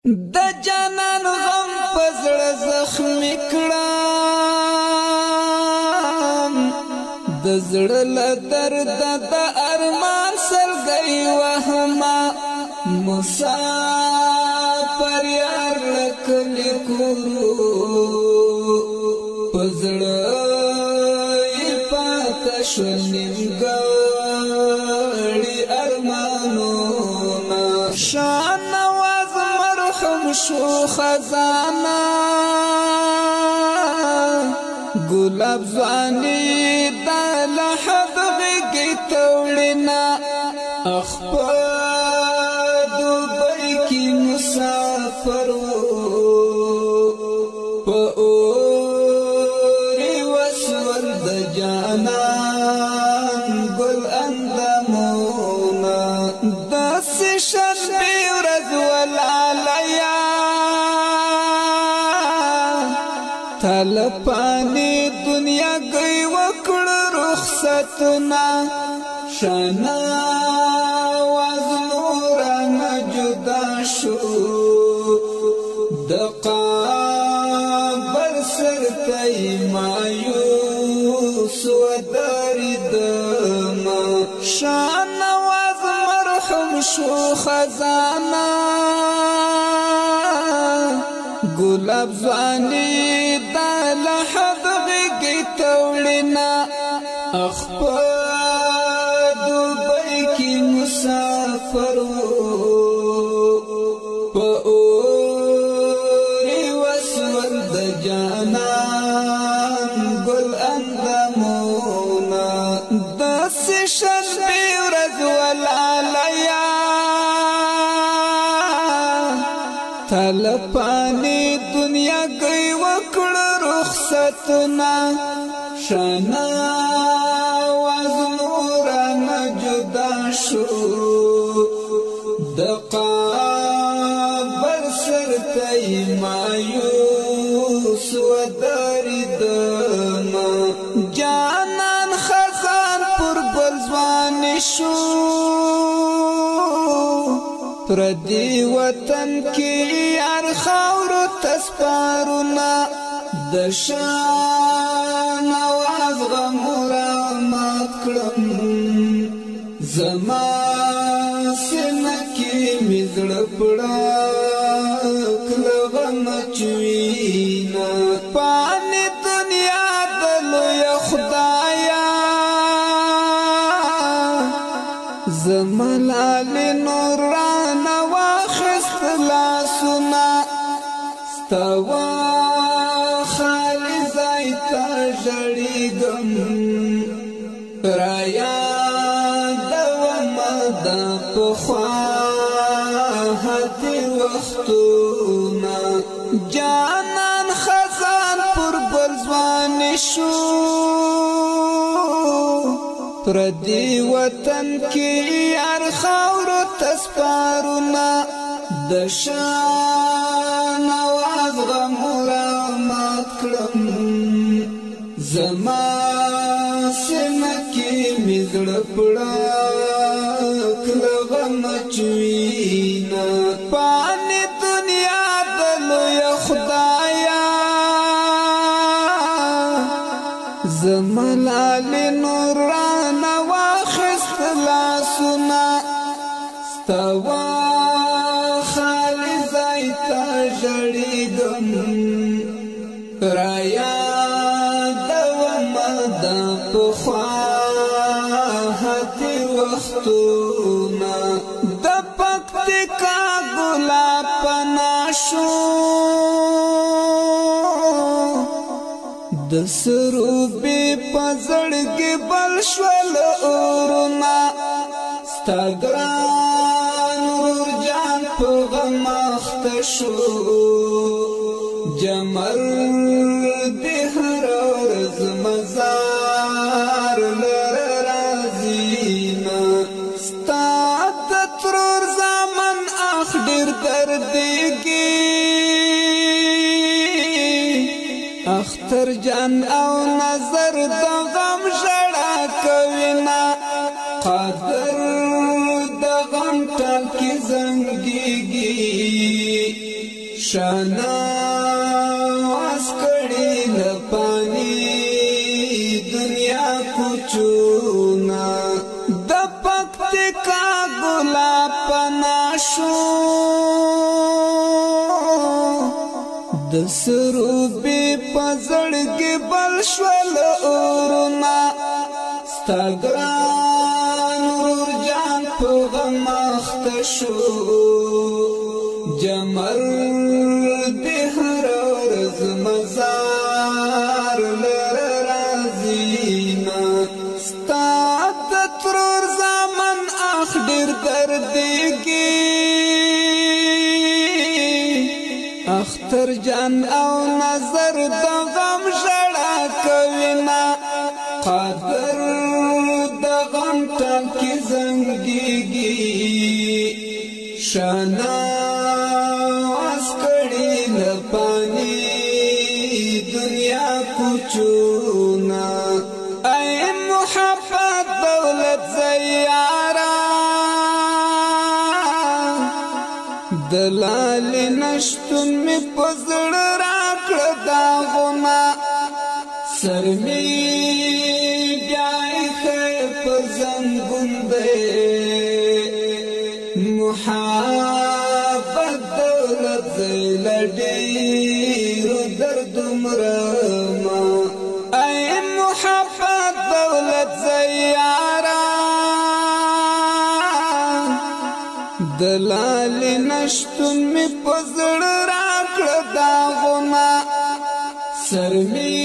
د جانان غم پزړه زخمی کړم د زړه له درد د ارمان سلګي وهما مسافر یار لکلی کورو پزړه پاته شو نیمګړي ارمانونه شان شو خزانه گلاب زوانی دا لحد غیگی تولینا اخپا دوبئی کی مسافرو پا اوری وسول دا جانان گل اندامونا دا سشن بیورد والعلیا تلپانی دنیا گئی وکڑ رخصتنا شانا وزنورا جدا شو دقابر سرطی مایوس وداری دما شانا وزمرحم شو خزانا گلاب زوانی دا لحد غیگی تولینا اخپا دوبئی کی مسافرو پا اوری وسول دا جانان گل اندامونا دا سشن بیورد والعلیا تلپانی دنیا گئی وکڑ رخصتنا شانا وزنورا جدا شو دقابر سرطی مایوس وداری دما جانان خزان پر بلزوانی شو پردی وطن کی یار خاورو تسپارونا دشان آواز غمورا مات کرم زما سنکی مزڑ پڑا کلغم چوینا پانی دنیا دلو یا خدایا زملال نوران واخست لاسنا ستوا خالی زایتا جڑیگم رایا دوام دا پخواهتی وقتونا جانان خزان پر بلزوانی شو پردی وطن کی یار خاورو تسپارونا دشان آواز غمورا مات کرم زما سنکی مزڑ پڑا کلغم چوینا پانی دنیا دلو یا خدایا زملال نوران واخست لاسنا ستوا خالی زایتا جڑیگم رایا دوام دا پخواهتی وقتونا دا پکتکا گلاب پناشو د سروبی پزړګي بل شول اورنا ستګران ور جان په غمخت شو جمر به هر ورځ مزار لر رازینا ستات ترور زمن اخ ډیر دردګي اختر جان او نظر د غم ژړا کوینا قدر د غم ټال کی زنګيږي شانا واسکڑی لپانی دنیا کچونا دا پکتی کا گلا پناشو د سروبی پزړګي بل شول اورنا ستګران ور جان په غمخت شو جمر دهر ورځ مزار لرازینا ستات ترور زمن اخ ډیر دردګي اختر جان او نظر د غم ژړا کوینا قدر د غم ټانکی زنګيږي شانا اسکړی لپانی دنیا کوچونا ای محبت دولت زیارا دلال نشتون می پزړ راکړه داغونه سر می بیاي خې په زنګون دی محبت دولت زیل ډېر درد مرما ای محبت دولت زیارا دلال نشتون می پزړ راکړه داغونه سر می